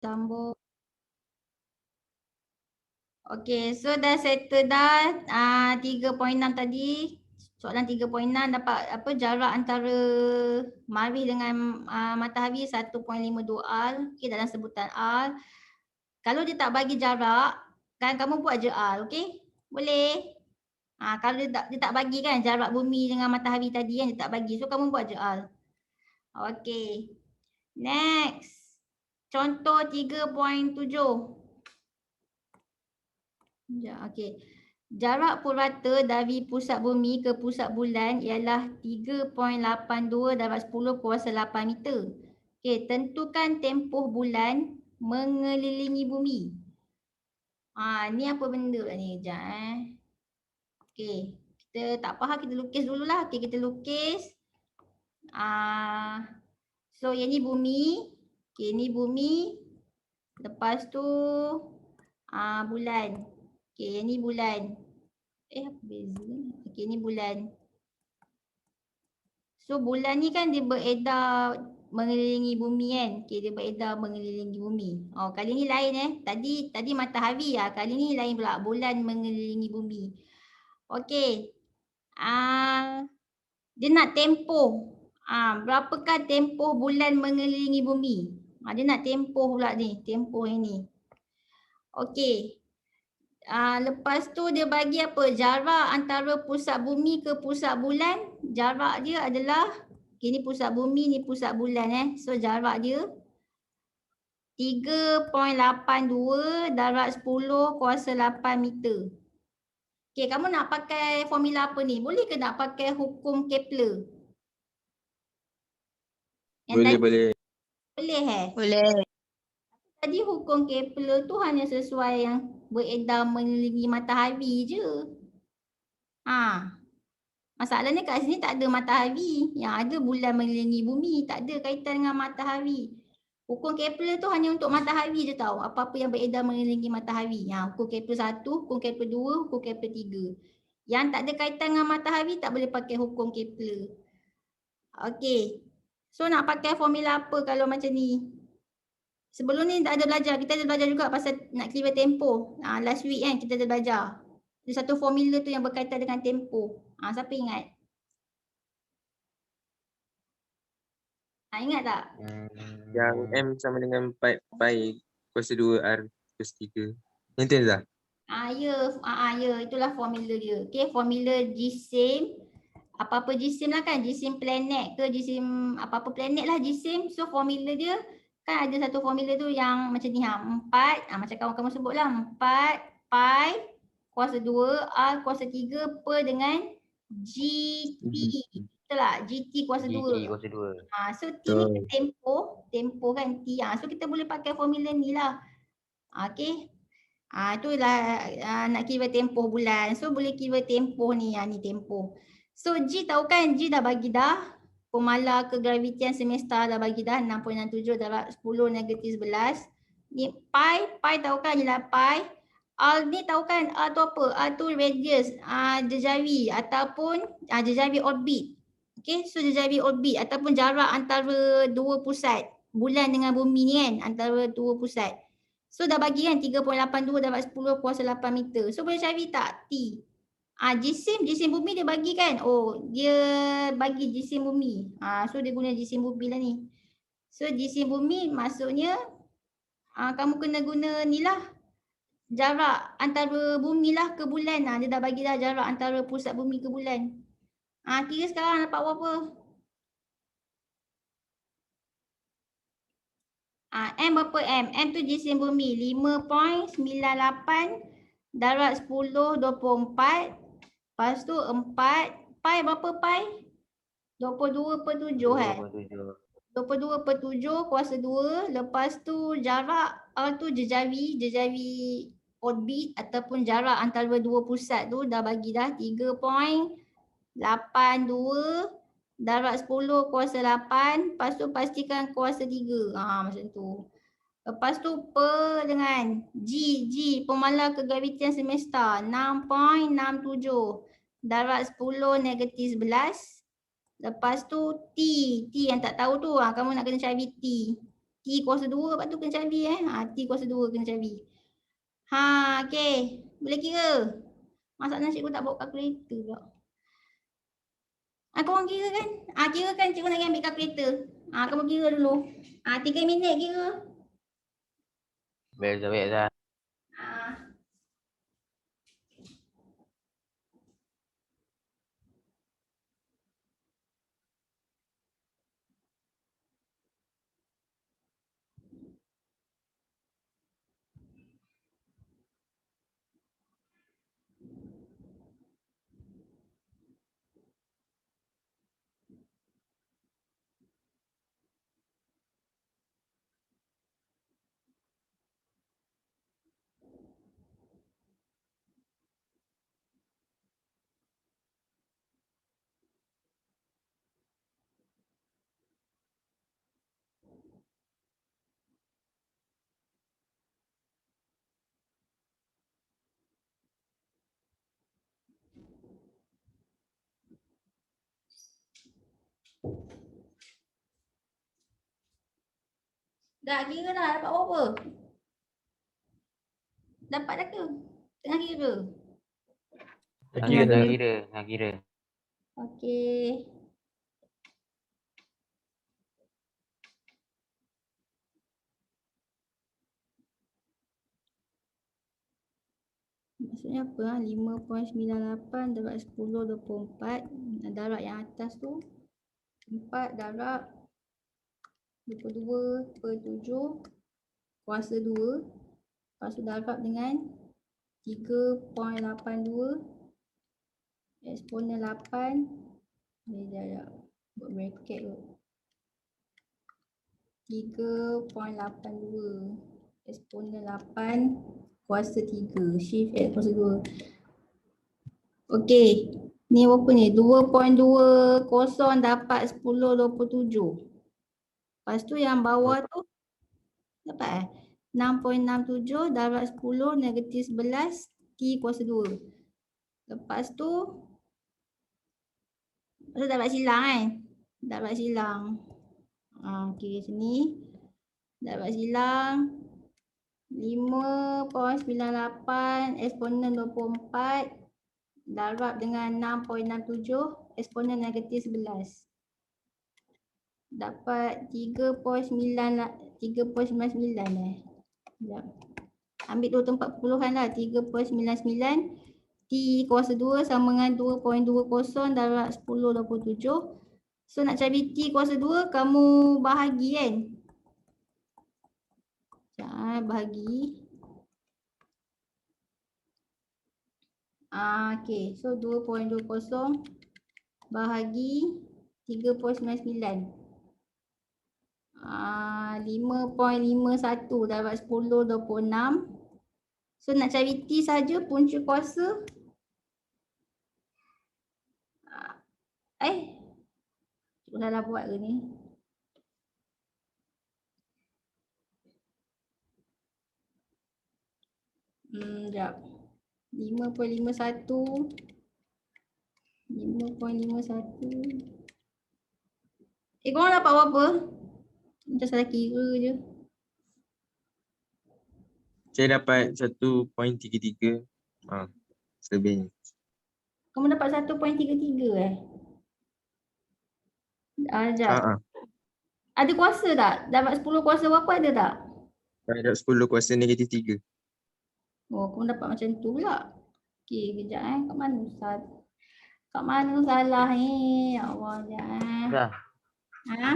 sambung. Okey, so dah settle dah 3.6 tadi. Soalan 3.6 dapat apa jarak antara Marikh dengan matahari 1.52 R. Okey, dalam sebutan R. Kalau dia tak bagi jarak, kan kamu buat je R, okey? Boleh? Kalau dia tak bagi kan jarak bumi dengan matahari tadi kan dia tak bagi. So kamu buat je R. Okey. Next. Contoh 3.7. Ya, okey. Jarak purata dari pusat bumi ke pusat bulan ialah 3.82 darab 10 kuasa 8 meter. Okey, tentukan tempoh bulan mengelilingi bumi. Ni apa benda pula ni? Sekejap Okey, kita tak faham kita lukis dululah. Okey, kita lukis. So yang ni bumi. Okey, ni bumi. Lepas tu bulan. Okey, yang ni bulan. Apa beza ni? Okey, ni bulan. So bulan ni kan dia beredar mengelilingi bumi kan. Okey, dia beredar mengelilingi bumi. Kali ni lain Tadi matahari kali ni lain pula bulan mengelilingi bumi. Okey. Dia nak tempoh. Berapakah tempoh bulan mengelilingi bumi? Dia nak tempoh pula ni, tempoh yang ni. Okey. Lepas tu dia bagi apa? Jarak antara pusat bumi ke pusat bulan. Jarak dia adalah, ni pusat bumi, ni pusat bulan So jarak dia 3.82 darab 10 kuasa 8 meter. Okey, kamu nak pakai formula apa ni? Boleh ke nak pakai hukum Kepler? Boleh. Boleh Boleh. Tadi hukum Kepler tu hanya sesuai yang beredar mengelilingi matahari je. Masalahnya kat sini tak ada matahari. Yang ada bulan mengelilingi bumi. Tak ada kaitan dengan matahari. Hukum Kepler tu hanya untuk matahari je tau. Apa-apa yang beredar mengelilingi matahari. Hukum Kepler 1, hukum Kepler 2, hukum Kepler 3. Yang tak ada kaitan dengan matahari tak boleh pakai hukum Kepler. Okey. So nak pakai formula apa kalau macam ni? Sebelum ni dah ada belajar. Kita ada belajar juga pasal nak clear tempoh. Last week kan kita ada belajar. Ada satu formula tu yang berkaitan dengan tempoh. Siapa ingat? Ingat tak? Yang M sama dengan pi kuasa 2 R kuasa 3. Yang tu Zah? Ya, itulah formula dia. Okey, formula jisim. Apa-apa jisim lah kan, jisim planet ke jisim apa-apa planet lah jisim. So formula dia kan ada satu formula tu yang macam ni 4, macam kawan-kawan sebut lah 4 pi kuasa 2 R kuasa 3 per dengan GT. Betul tak? GT kuasa 2. GT kuasa 2. So T ni tempoh kan T. So kita boleh pakai formula ni lah. Okey. Itulah nak kira tempoh bulan. So boleh kira tempoh ni, ni tempoh. So G tahu kan, G dah bagi dah. Pemala kegravitian semesta dah bagi dah 6.67 darab 10 negatif 11. Ni pi tahu kan ialah pi. R ni tahu kan, R tu apa? R tu radius, jejari ataupun jejari orbit. Okay, so jejari orbit ataupun jarak antara dua pusat. Bulan dengan bumi ni kan, antara dua pusat. So dah bagi kan 3.82 darab 10 kuasa 8 meter. So boleh cari tak T? Jisim bumi dia bagi kan? Dia bagi jisim bumi. So dia guna jisim bumi lah ni. So jisim bumi maksudnya kamu kena guna ni lah. Jarak antara bumi lah ke bulan. Dia dah bagi dah jarak antara pusat bumi ke bulan. Kira sekarang dapat berapa? M berapa M? M tu jisim bumi 5.98 darab 10 24. Lepas tu 4. Pi berapa pi? 22 per 7 kan? 22 per 7 kuasa 2. Lepas tu jarak R tu jejari orbit ataupun jarak antara dua pusat tu dah bagi dah 3.82 darab 10 kuasa 8. Lepas tu pastikan kuasa 3. Macam tu. Lepas tu per dengan G pemala kegravitian semesta 6.67 darab 10 negatif 11. Lepas tu T yang tak tahu tu kamu nak kena cari T. T kuasa 2 lepas tu kena cari T kuasa 2 kena cari. Okey. Boleh kira? Masalahnya cikgu tak bawa kalkulator pula. Korang kira kan? Kira kan cikgu nak ambil kalkulator. Kamu kira dulu. 3 minit kira. Baik Zah. Dah kira dah dapat berapa? Dapat dah ke? Tengah kira. Nak kira. Okey. Maksudnya apa? 5.98 darab 10 24. Darab yang atas tu 4 darab 22/7 kuasa 2. Lepas tu darab dengan 3.82 eksponen 8. Ni darab buat bracket tu. 3.82 eksponen 8 kuasa 3. Shift X kuasa 2. Okey. Ni berapa ni? 2.20 dapat 10/27. Lepas tu yang bawah tu dapat 6.67 darab 10 negatif 11 T kuasa 2. Lepas tu dapat silang kan? Dapat silang. Okey sini. Dapat silang 5.98 eksponen 24 darab dengan 6.67 eksponen negatif 11. Dapat 3.99 Sekejap. Ambil tu tempat puluhan lah. 3.99 T kuasa 2 sama dengan 2.20 darab 10/27. So nak cari T kuasa 2 kamu bahagi kan? Sekejap bahagi. Okey. So 2.20 bahagi 3.99. 5.51 darab 10/26. So nak cari T saja punca kuasa. Cikgu salah buat ke ni? Sekejap. 5.51. 5.51. Korang dapat berapa? Macam salah kira je. Saya dapat 1.33. Selebihnya. Kamu dapat 1.33 Sekejap. Ada kuasa tak? Dapat 10 kuasa berapa ada tak? Ada 10 kuasa negatif 3. Kamu dapat macam tu pula. Okey, kejap Kat mana salah ni? Ya Allah, sekejap Dah.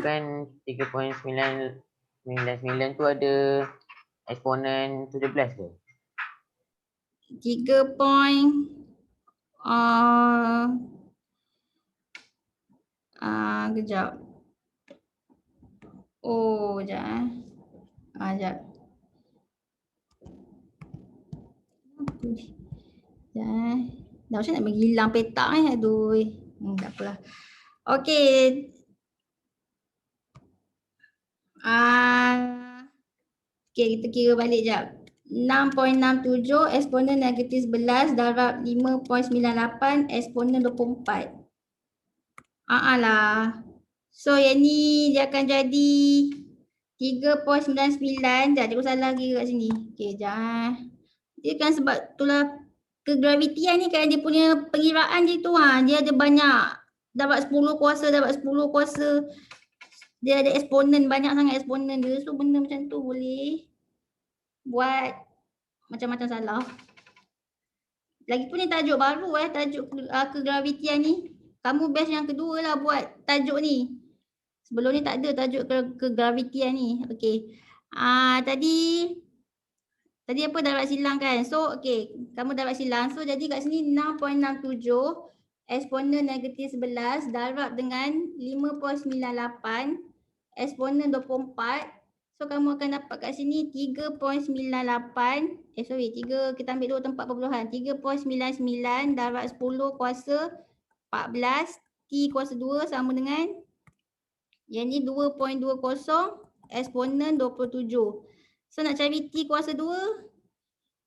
Kan 3.99 tu ada eksponen 17 ke? 3 kejap. Sekejap sekejap. Dah macam nak bagi hilang petak aduh. Tak apalah. Okey. Okey, kita kira balik jap. 6.67 eksponen negatif 11 darab 5.98 eksponen 24. Lah. So yang ni dia akan jadi 3.99. Dah cikgu salah lagi kat sini. Okey, jangan. Dia kan sebab itulah kegravitian ni kan dia punya pengiraan dia tu dia ada banyak, dapat 10 kuasa, dapat 10 kuasa. Dia ada eksponen, banyak sangat eksponen dia. So benda macam tu boleh buat macam-macam salah. Lagipun ni tajuk baru tajuk kegravitian ni. Kamu best yang kedua lah buat tajuk ni. Sebelum ni tak ada tajuk kegravitian ni. Okey. Tadi apa dapat silang kan? So okey, kamu dapat silang. So jadi kat sini 6.67 eksponen negatif 11 darab dengan 5.98 eksponen 24. So kamu akan dapat kat sini 3.98. Kita ambil dua tempat perpuluhan. 3.99 darab 10 kuasa 14 T kuasa 2 sama dengan yang ni 2.20 eksponen 27. So nak cari T kuasa 2.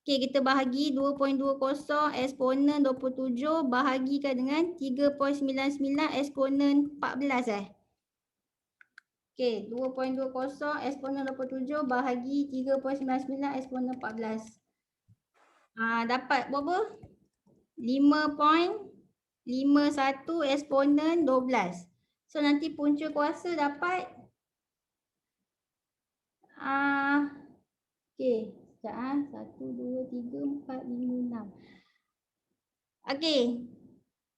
Okey, kita bahagi 2.20 eksponen 27 bahagikan dengan 3.99 eksponen 14 Okey, 2.20 eksponen 27 bahagi 3.99 eksponen 14. Dapat berapa? 5.51 eksponen 12. So nanti punca kuasa dapat okey, sekejap 1, 2, 3, 4, 5, 6. Okey.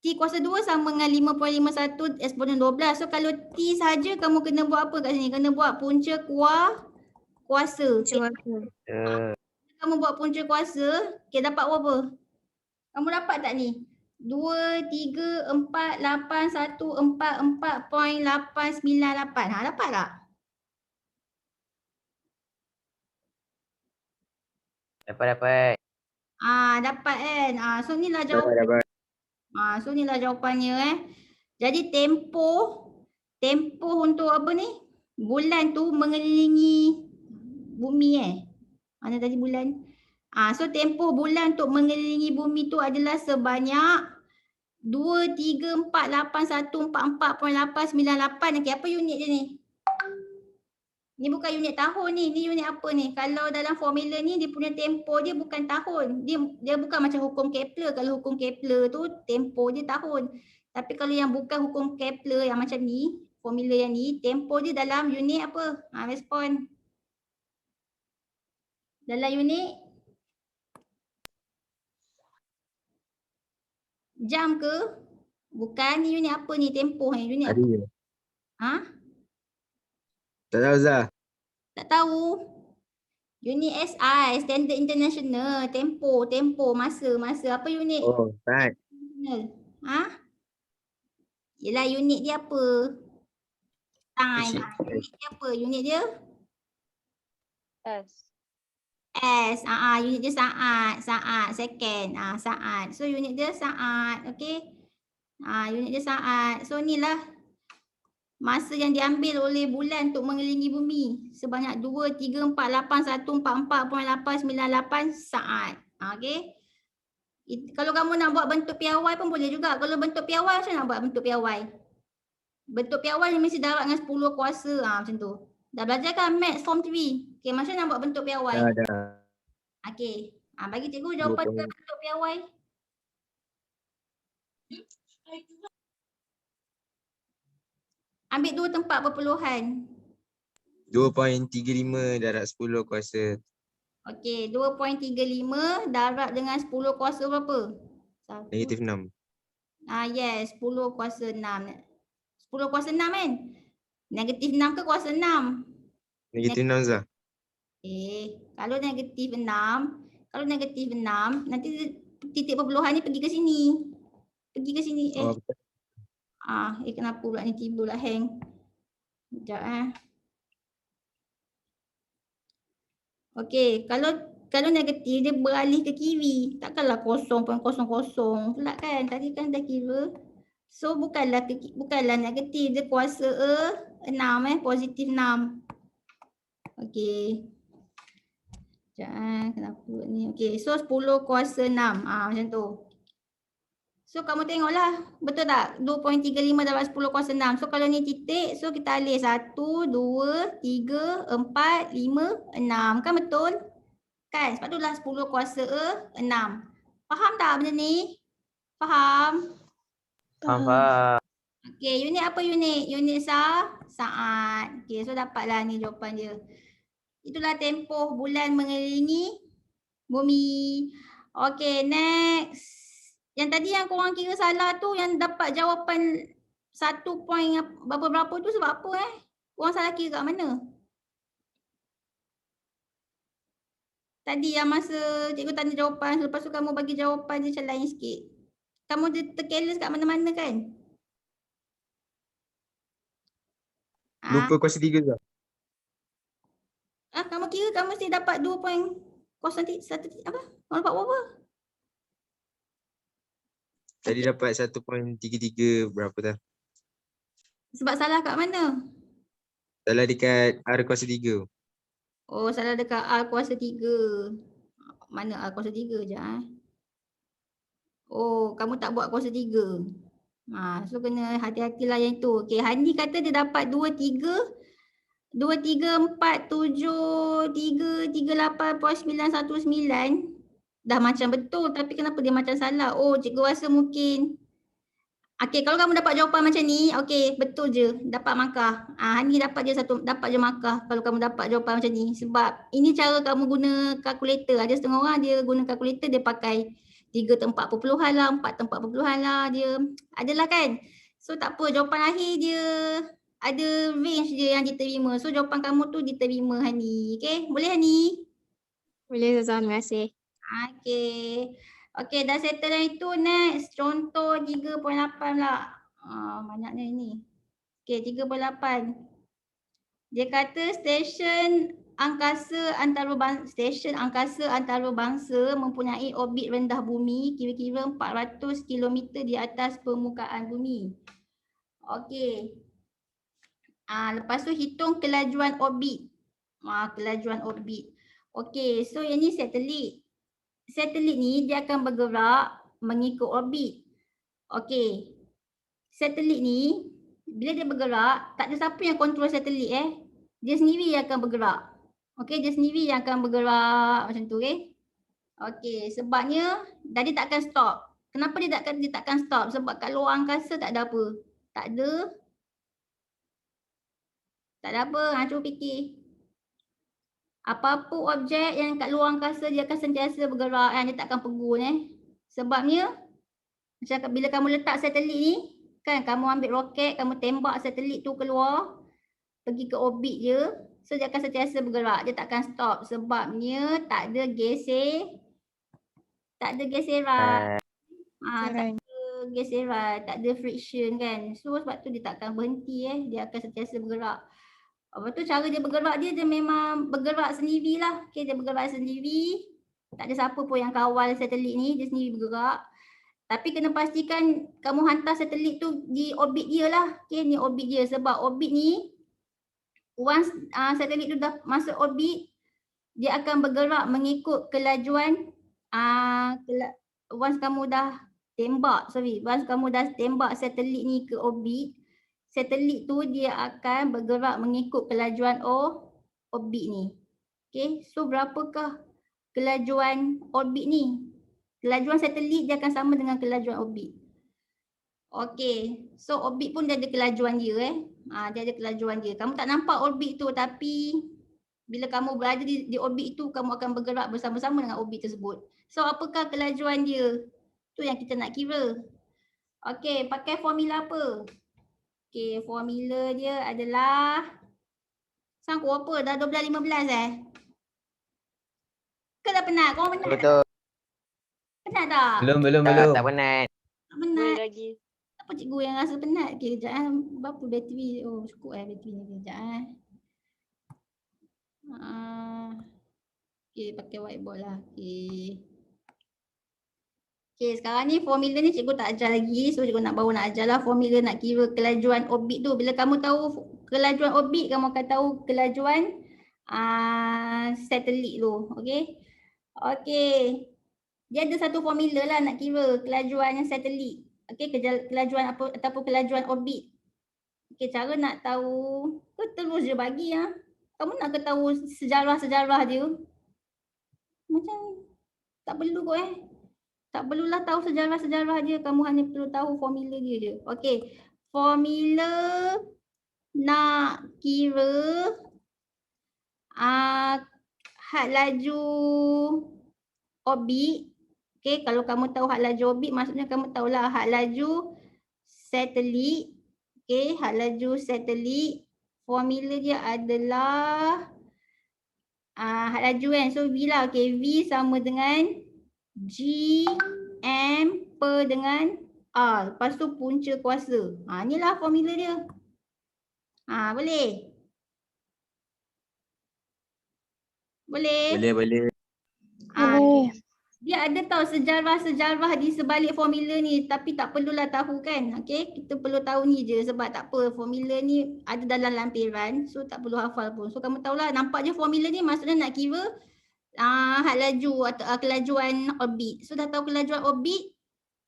T kuasa 2 sama dengan 5.51 eksponen 12. So kalau T saja kamu kena buat apa kat sini? Kena buat punca kuasa. Kamu buat punca kuasa, okey dapat berapa? Kamu dapat tak ni? 2, 3, 4, 8, 1, 4, 4.898. Dapat tak? Dapat. Dapat kan? So inilah jawapan. Dapat. So inilah jawapannya Jadi tempoh untuk apa ni? Bulan tu mengelilingi bumi Mana tadi bulan? So tempoh bulan untuk mengelilingi bumi tu adalah sebanyak 2, 3, 4, 8, 1, 4, 4.898. Okey, apa unit dia ni? Ni bukan unit tahun ni. Ni unit apa ni? Kalau dalam formula ni dia punya tempoh dia bukan tahun. Dia bukan macam hukum Kepler. Kalau hukum Kepler tu tempoh dia tahun. Tapi kalau yang bukan hukum Kepler yang macam ni, formula yang ni, tempoh dia dalam unit apa? Respon. Dalam unit jam ke? Bukan, ni unit apa ni? Tempoh ni unit apa? Tak tahu Zah. Tak tahu. Unit SI, Standard International, tempoh, masa. Apa unit? Oh, right. Yelah unit dia apa? Time. Cik. Unit dia apa? Unit dia? S. Unit dia saat, second, saat. So unit dia saat, okey. Unit dia saat. So inilah masa yang diambil oleh bulan untuk mengelilingi bumi sebanyak 2, 3, 4, 8, 1, 4, 4.898 saat. Okey. Kalau kamu nak buat bentuk piawai pun boleh juga. Kalau bentuk piawai macam mana nak buat bentuk piawai? Bentuk piawai ni mesti dapat dengan 10 kuasa macam tu. Dah belajar kan maths form 3? Okey, macam mana nak buat bentuk piawai? Dah. Okey. Bagi cikgu jawapan bentuk piawai. Ambil dua tempat perpuluhan. 2.35 darab 10 kuasa. Okey, 2.35 darab dengan 10 kuasa berapa? Negatif 6. Yes, 10 kuasa 6. 10 kuasa 6 kan? Negatif 6 ke kuasa 6? Negatif 6 Zah. Kalau negatif 6, nanti titik perpuluhan ni pergi ke sini. Kenapa pula ni tiba pula hang. Sekejap Okey, kalau negatif dia beralih ke kiri. Takkanlah 0.00 pula kan. Tadi kan dah kira. So bukanlah negatif, dia kuasa 6 positif 6. Okey. Sekejap kenapa ni. Okey, so 10 kuasa 6. Macam tu. So kamu tengoklah, betul tak? 2.35 dapat 10 kuasa 6. So kalau ni titik, so kita alih 1, 2, 3, 4, 5, 6. Kan betul? Kan? Sebab tu lah 10 kuasa 6. Faham tak benda ni? Faham? Faham. Okey, unit apa unit? Unit saat. Okey, so dapatlah ni jawapan dia. Itulah tempoh bulan mengelilingi bumi. Okey, next. Yang tadi yang korang kira salah tu, yang dapat jawapan 1 point berapa-berapa tu sebab apa Korang salah kira kat mana? Tadi yang masa cikgu tanya jawapan, lepas tu kamu bagi jawapan dia macam lain sikit. Kamu terkeles kat mana-mana kan? Lupa kuasa 3 ke? Kamu kira kamu mesti dapat 2.01 apa? Kamu dapat berapa? Tadi dapat 1.33 berapa dah? Sebab salah kat mana? Salah dekat R kuasa 3. Oh, salah dekat R kuasa 3. Mana R kuasa 3 je Oh, kamu tak buat kuasa 3. So kena hati-hatilah yang tu. Okey, Hani kata dia dapat 23 4 7 3 38.919. Dah macam betul tapi kenapa dia macam salah? Oh, cikgu rasa mungkin okey, kalau kamu dapat jawapan macam ni, okey, betul je, dapat markah. Hani dapat je markah kalau kamu dapat jawapan macam ni. Sebab ini cara kamu guna kalkulator. Ada setengah orang dia guna kalkulator, dia pakai 3 tempat perpuluhan lah, 4 tempat perpuluhan lah dia. Adalah kan? So tak apa, jawapan akhir dia ada range dia yang diterima. So jawapan kamu tu diterima Hani. Okey, boleh Hani? Boleh Ustazah, terima kasih. Okey. Okey, dah settle yang itu. Next, contoh 3.8 pula. Banyaknya ini. Okey, 3.8. Dia kata stesen angkasa antarabangsa mempunyai orbit rendah bumi kira-kira 400 km di atas permukaan bumi. Okey. Lepas tu hitung kelajuan orbit. Kelajuan orbit. Okey, so yang ni satelit. Satelit ni dia akan bergerak mengikut orbit. Okey. Satelit ni bila dia bergerak, tak ada siapa yang kontrol satelit Dia sendiri yang akan bergerak. Okey, dia sendiri yang akan bergerak macam tu Okey, sebabnya dia tak akan stop. Kenapa dia takkan stop? Sebab kat luar angkasa tak ada apa. Tak ada apa. Cuba fikir. Apa-apa objek yang kat luar angkasa dia akan sentiasa bergerak dia tak akan pegun Sebabnya macam bila kamu letak satelit ni, kan kamu ambil roket, kamu tembak satelit tu keluar, pergi ke orbit je, so dia akan sentiasa bergerak, dia tak akan stop sebabnya tak ada geseran. Tak ada geseran, tak ada friction kan. So sebab tu dia tak akan berhenti dia akan sentiasa bergerak. Lepas tu cara dia bergerak dia memang bergerak sendirilah. Dia bergerak sendiri. Tak ada siapa pun yang kawal satelit ni, dia sendiri bergerak. Tapi kena pastikan kamu hantar satelit tu di orbit dia lah. Ni orbit dia sebab orbit ni once satelit tu dah masuk orbit, dia akan bergerak mengikut kelajuan once kamu dah tembak satelit ni ke orbit, satelit tu dia akan bergerak mengikut kelajuan orbit ni. Okey, so berapakah kelajuan orbit ni? Kelajuan satelit dia akan sama dengan kelajuan orbit. Okey, so orbit pun dia ada kelajuan dia dia ada kelajuan dia. Kamu tak nampak orbit tu tapi bila kamu berada di orbit itu, kamu akan bergerak bersama-sama dengan orbit tersebut. So apakah kelajuan dia? Tu yang kita nak kira. Okey, pakai formula apa? Okey, formula dia adalah sangku apa? Dah 12.15 Ke dah penat? Korang penat? Betul. Penat tak? Belum. Tak penat. Tak penat. lagi. Apa cikgu yang rasa penat? Okey, kejap berapa bateri? Oh, cukup bateri ni kejap Okey, pakai whiteboard lah. Okey, sekarang ni formula ni cikgu tak ajar lagi. So cikgu baru nak ajar lah formula nak kira kelajuan orbit tu. Bila kamu tahu kelajuan orbit, kamu akan tahu kelajuan satelit tu. Okey. Dia ada satu formula lah nak kira kelajuan yang satelit. Okey, kelajuan apa ataupun kelajuan orbit. Okey, cara nak tahu terus je bagi ah. Kamu nak ke tahu sejarah-sejarah dia? Macam tak perlu kot Tak perlulah tahu sejarah-sejarah dia, kamu hanya perlu tahu formula dia je. Okey, formula nak kira had laju orbit. Okey, kalau kamu tahu had laju orbit, maksudnya kamu tahulah had laju satelit. Okey, had laju satelit. Formula dia adalah had laju kan. So V lah. Okey, V sama dengan G M per dengan R. Lepas tu punca kuasa. Inilah formula dia. Boleh? Boleh? Boleh. Boleh. Dia ada tahu sejarah-sejarah di sebalik formula ni, tapi tak perlulah tahu kan. Okey, kita perlu tahu ni je sebab tak apa, formula ni ada dalam lampiran, so tak perlu hafal pun. So kamu tahulah, nampak je formula ni maksudnya nak kira had laju atau kelajuan orbit. So dah tahu kelajuan orbit,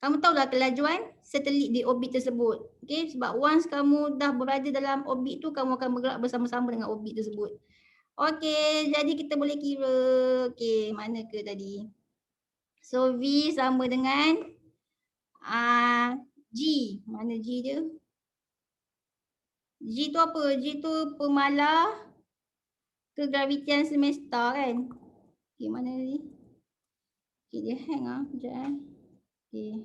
kamu tahulah kelajuan satelit di orbit tersebut. Okey, sebab once kamu dah berada dalam orbit tu, kamu akan bergerak bersama-sama dengan orbit tersebut. Okey, jadi kita boleh kira. Okey, mana ke tadi? So V sama dengan G. Mana G dia? G tu apa? G tu pemalar kegravitian semesta kan? Okey, mana ni? Okey, dia hang sekejap Okey.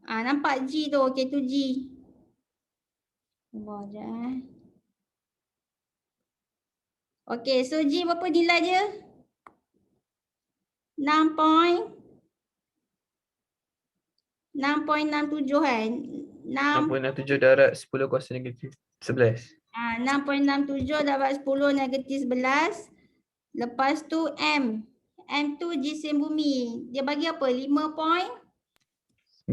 Nampak G tu. Okey, tu G. Tunggu sekejap Okey, so G berapa nilai dia? 6.67 kan? 6.67 darab 10 kuasa negatif 11. 6.67 dapat 10 negatif 11. Lepas tu M. M tu jisim bumi. Dia bagi apa? 98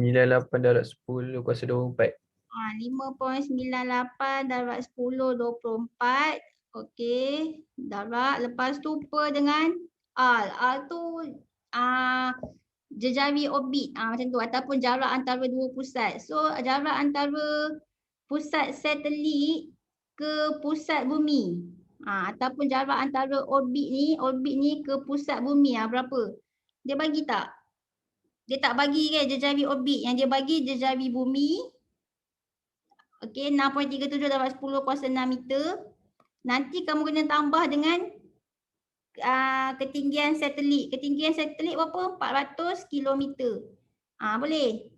darab 10 kuasa 24. 5.98 darab 10, 24. Okey. Darab. Lepas tu per dengan R. R tu jejari orbit. Macam tu. Ataupun jarak antara dua pusat. So jarak antara pusat satelit ke pusat bumi. Ataupun jarak antara orbit ni ke pusat bumi berapa? Dia bagi tak? Dia tak bagi kan jejari orbit. Yang dia bagi jejari bumi. Okey, 6.37 darab 10 kuasa 6 meter. Nanti kamu kena tambah dengan ketinggian satelit. Ketinggian satelit berapa? 400 kilometer. Boleh?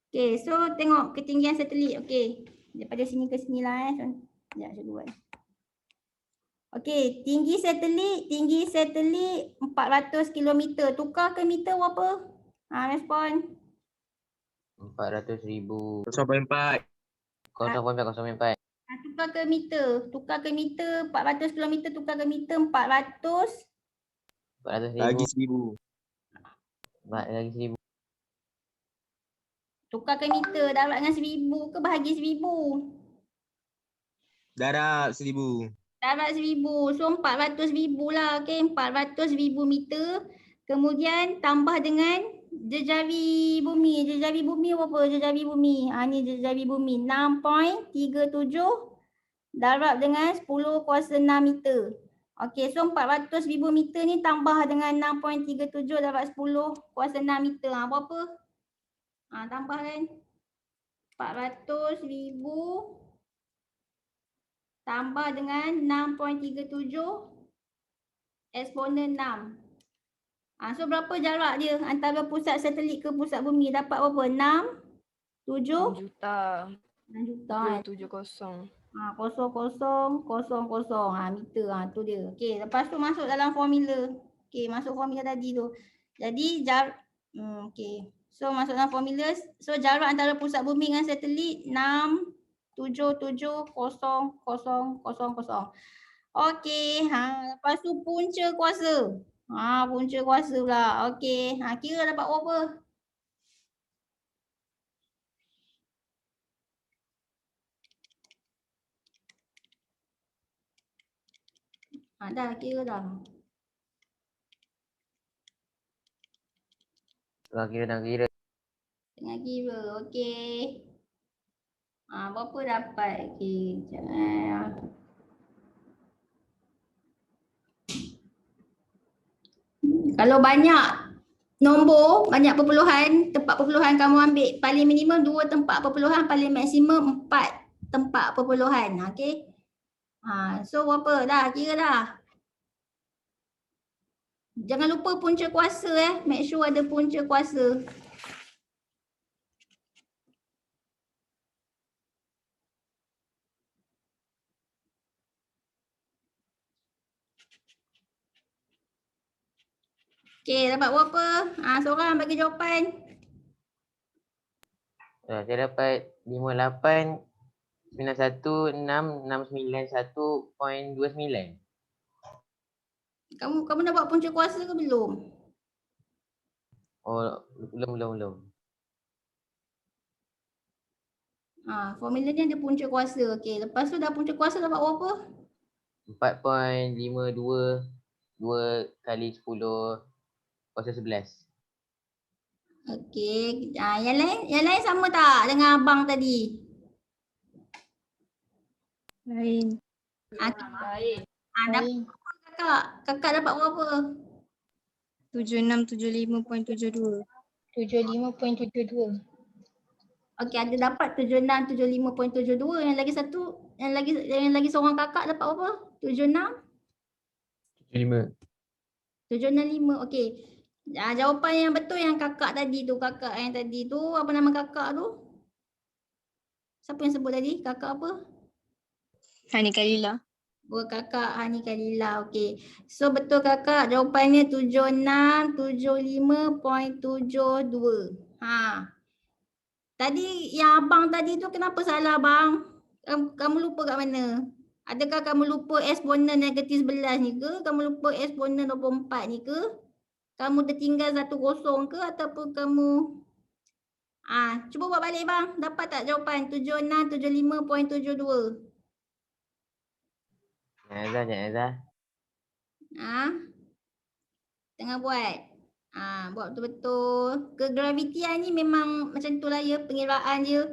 Okey, so tengok ketinggian satelit. Okey, daripada sini ke sini lah Sekejap saya buat. Okey, tinggi satelit 400 kilometer. Tukar ke meter berapa? Respon. 400,000. 0.4. 0.4. Tukar ke meter 400 kilometer, tukar ke meter 400 Bagi 400,000. 1000. Lagi 1,000. tukar ke meter darab dengan 1000 ke bahagi 1000? Darab 1000. Darab 1000. So 400,000 lah. Okey, 400,000 meter. Kemudian tambah dengan jejari bumi. Jejari bumi berapa? Jejari bumi. Ni jejari bumi. 6.37 darab dengan 10 kuasa 6 meter. Okey, so 400,000 meter ni tambah dengan 6.37 darab 10 kuasa 6 meter. Berapa? Tambah kan. 400,000 tambah dengan 6.37 eksponen 6. So berapa jarak dia antara pusat satelit ke pusat bumi? Dapat berapa? 6 juta. 6 juta kan? 270. 0000 meter. Tu dia. Okey, lepas tu masuk dalam formula. Okey, masuk formula tadi tu. Jadi okey. So masuk dalam formula. So jarak antara pusat bumi dengan satelit 677,000,000. Okey, lepas tu punca kuasa. Punca kuasa pula. Okey, kira dapat berapa? Dah kira dah. Tengah kira. Tengah kira. Okey. Berapa dapat? Okey. Kalau banyak nombor, banyak perpuluhan, tempat perpuluhan kamu ambil paling minimum 2 tempat perpuluhan, paling maksimum 4 tempat perpuluhan. Okey. So berapa dah? Kira dah. Jangan lupa punca kuasa Make sure ada punca kuasa. Okey, dapat berapa? Seorang bagi jawapan. Saya dapat 58916691.29. Kamu dah buat punca kuasa ke belum? Oh, belum. Formula ni ada punca kuasa. Okey, lepas tu dah punca kuasa dapat berapa? 4.522 2 kali 10 kuasa 11. Okey, yang lain sama tak dengan abang tadi? Lain. Baik. Dapat kakak. Kakak dapat berapa? 7675.72. 75.72. Okey, ada dapat 7675.72. Yang lagi satu, yang lagi seorang kakak dapat berapa? 76? 75. 765. Okey. Jawapan yang betul yang kakak tadi tu, kakak yang tadi tu, apa nama kakak tu? Siapa yang sebut tadi? Kakak apa? Hani Kalila. Kakak Hani Kalila. Okey. So betul kakak, jawapannya 7675.72. Tadi yang abang tadi tu kenapa salah abang? Kamu lupa kat mana? Adakah kamu lupa eksponen negatif 11 ni ke? Kamu lupa eksponen 24 ni ke? Kamu tertinggal 1 kosong ke ataupun kamu cuba buat balik bang. Dapat tak jawapan 7675.72? Jangan Azhar. Tengah buat. Buat betul-betul. Ke graviti ni memang macam tu lah ya, pengiraan dia.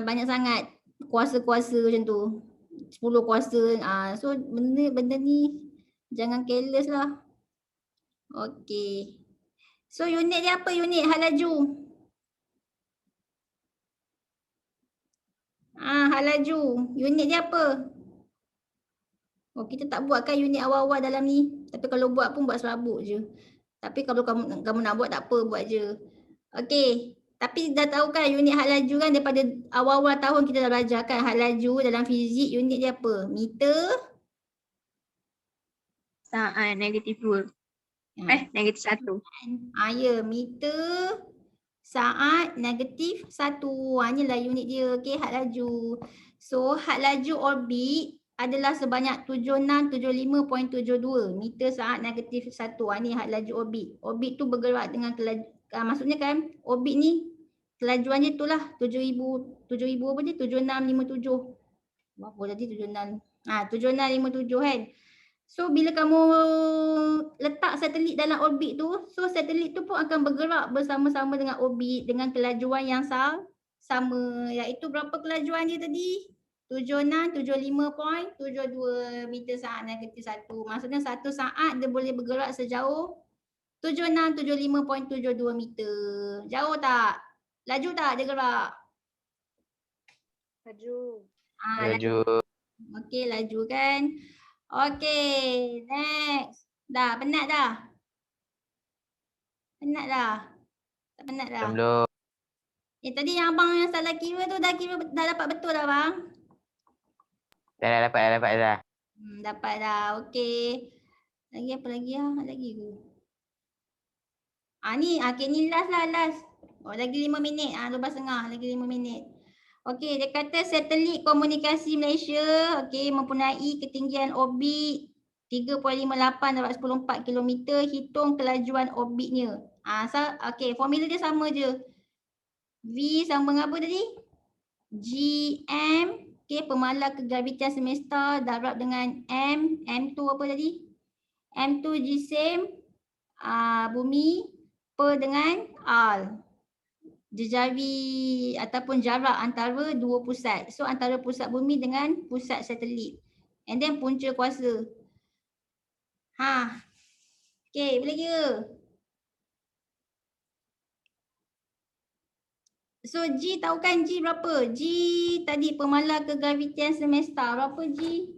Banyak sangat kuasa-kuasa macam tu. 10 kuasa. So benda ni jangan careless lah. Okey. So unit dia apa? Unit hal laju. Hal laju. Unit dia apa? Kita tak buatkan unit awal-awal dalam ni. Tapi kalau buat pun buat serabut je. Tapi kalau kamu nak buat tak apa, buat je. Okey. Tapi dah tahu kan unit hal laju kan, daripada awal-awal tahun kita dah belajar kan hal laju dalam fizik, unit dia apa? Meter. Saat negatif 2. Negatif 1. Ya, meter saat negatif 1. Inilah unit dia. Okey, had laju. So, had laju orbit adalah sebanyak 7675.72 meter saat negatif 1. Ini had laju orbit. Orbit tu bergerak dengan maksudnya kan orbit ni kelajuannya tu lah 7000 apa dia? 7657. Berapa tadi 76? 7657 kan. So bila kamu letak satelit dalam orbit tu, so satelit tu pun akan bergerak bersama-sama dengan orbit dengan kelajuan yang sama, iaitu berapa kelajuan dia tadi? 7675.72 meter saat negatif 1. Maksudnya 1 saat dia boleh bergerak sejauh 7675.72 meter. Jauh tak? Laju tak dia gerak? Laju. Laju. Okey, laju kan? Okey, next. Dah, penat dah? Penat dah? Tak penat dah? Belum. Tadi yang abang yang salah kira tu dah dapat betul dah bang? Dah dapat dah. Dapat dah, okey. Lagi apa lagi lah? Lagi ke? Ni, okey ni last lah, last. Lagi 5 minit, 12.30, lagi 5 minit. Okey, dia kata satelit komunikasi Malaysia, okey, mempunyai ketinggian orbit 3.58/14 km, hitung kelajuan orbitnya. Okey, formula dia sama je. V sama dengan apa tadi? GM, okey, pemalar kegravitian semesta darab dengan M tu apa tadi? M tu jisim bumi per dengan R. Jejari ataupun jarak antara dua pusat. So antara pusat bumi dengan pusat satelit. And then punca kuasa. Okay, boleh kira. So G tahu kan G berapa? G tadi pemalar kegravitian semesta. Berapa G?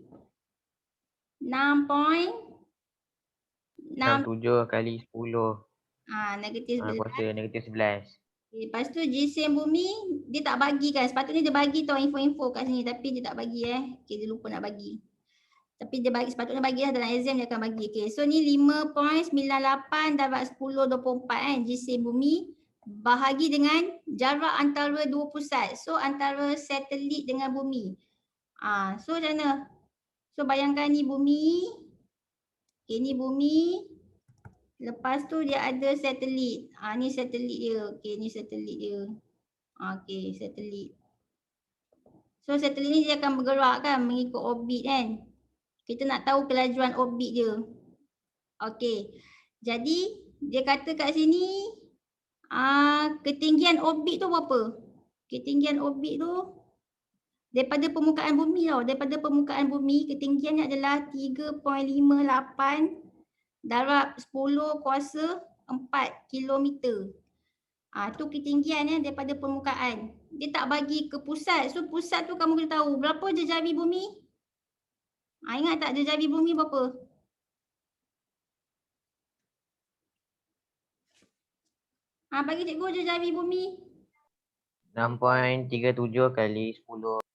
6.6. 67 kali 10 Negatif 11. kuasa negatif 11. Lepas tu jisim bumi dia tak bagi kan. Sepatutnya dia bagi tau info-info kat sini tapi dia tak bagi Okay, dia lupa nak bagi. Tapi dia bagi, sepatutnya bagi lah dalam exam dia akan bagi. Okay, so ni 5.98 darab 10/24 kan jisim bumi bahagi dengan jarak antara dua pusat. So antara satelit dengan bumi. So macam mana? So bayangkan ni bumi. Okay, ni bumi. Lepas tu dia ada satelit. Ni satelit dia. Okay, ni satelit dia. Okay, satelit. So satelit ni dia akan bergerak kan mengikut orbit kan. Kita nak tahu kelajuan orbit dia. Okay. Jadi dia kata kat sini ketinggian orbit tu berapa? Ketinggian orbit tu daripada permukaan bumi tau. Daripada permukaan bumi ketinggiannya adalah 3.58 darab 10 kuasa 4 kilometer. Tu ketinggian daripada permukaan. Dia tak bagi ke pusat. So pusat tu kamu kena tahu berapa jejari bumi? Ingat tak jejari bumi berapa? Bagi cikgu jejari bumi. 6.37 kali 10 kuasa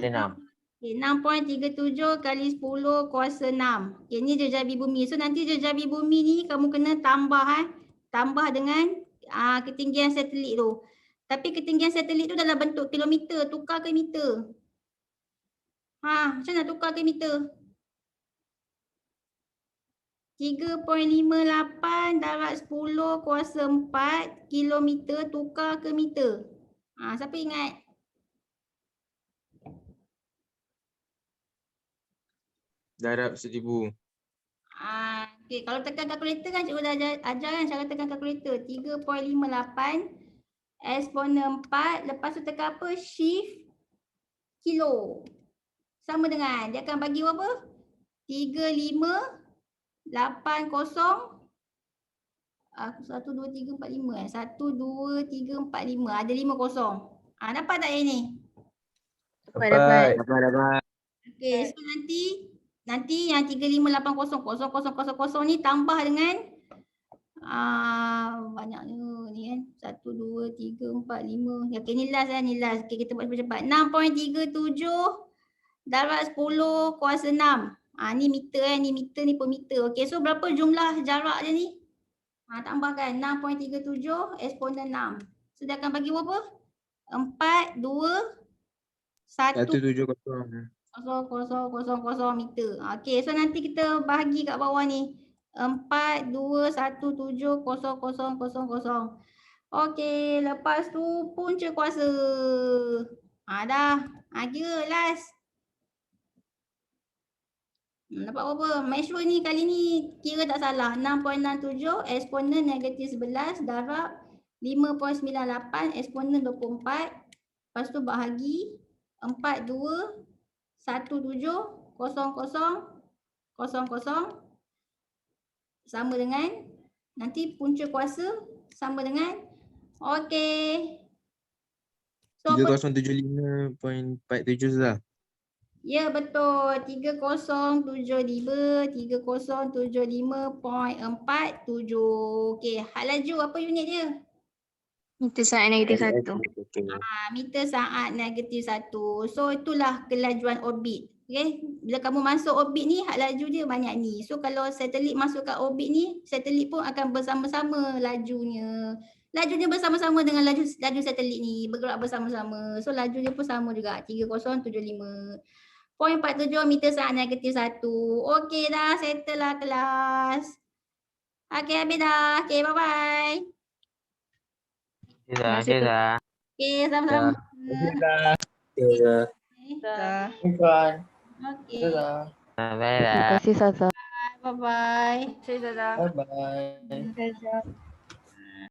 6. Okay, 6.37 kali 10 kuasa 6. Okay, ni jejari bumi. So nanti jejari bumi ni kamu kena tambah tambah dengan ketinggian satelit tu. Tapi ketinggian satelit tu dalam bentuk kilometer, tukar ke meter. Macam nak tukar ke meter? 3.58 darab 10 kuasa 4 kilometer tukar ke meter. Siapa ingat? Darab 1000. Okay, kalau tekan kalkulator kan cikgu dah ajar kan cara tekan kalkulator. 3.58 eksponen 4 lepas tu tekan apa? Shift kilo. Sama dengan dia akan bagi berapa? 3580 1, 2, 3, 4, 5 1, 2, 3, 4, 5 ada 5 kosong. Dapat tak yang ni? Dapat. Okay, so nanti yang 35800 ni tambah dengan banyaknya ni kan. 1, 2, 3, 4, 5. Okay, ni last ni last. Okay, kita buat cepat-cepat. 6.37 darab 10 kuasa 6. Ni meter ni meter ni per meter. Okay, so berapa jumlah jarak dia ni? Tambahkan 6.37 eksponen 6. So dia akan bagi berapa? 4, 2, 1. 170. 0,000 meter. Okay, so nanti kita bahagi kat bawah ni. 4,2,17,0,0,0. Okay, lepas tu punca kuasa. Dah. Kira last. Dapat berapa? Make sure ni kali ni kira tak salah. 6.67 eksponen negatif 11 darab 5.98 eksponen 24. Lepas tu bahagi 42,17,0,0,0 sama dengan nanti punca kuasa sama dengan okey. So 3075.47 sudah. Ya betul. 3075 3075.47. Okey, hal laju apa unit dia? Meter saat negatif 1. Meter saat negatif 1. So itulah kelajuan orbit. Okay. Bila kamu masuk orbit ni, hak laju dia banyak ni. So kalau satelit masuk kat orbit ni, satelit pun akan bersama-sama lajunya. Lajunya bersama-sama dengan laju satelit ni. Bergerak bersama-sama. So laju dia pun sama juga. 3075.47 meter saat negatif 1. Okey dah, settle lah kelas. Okey, habis dah. Okey, bye-bye. Dah. Okey, sama-sama. Dah. Okey. Terima kasih Sasa. Bye-bye. Saya Zaza. Bye-bye. Zazah.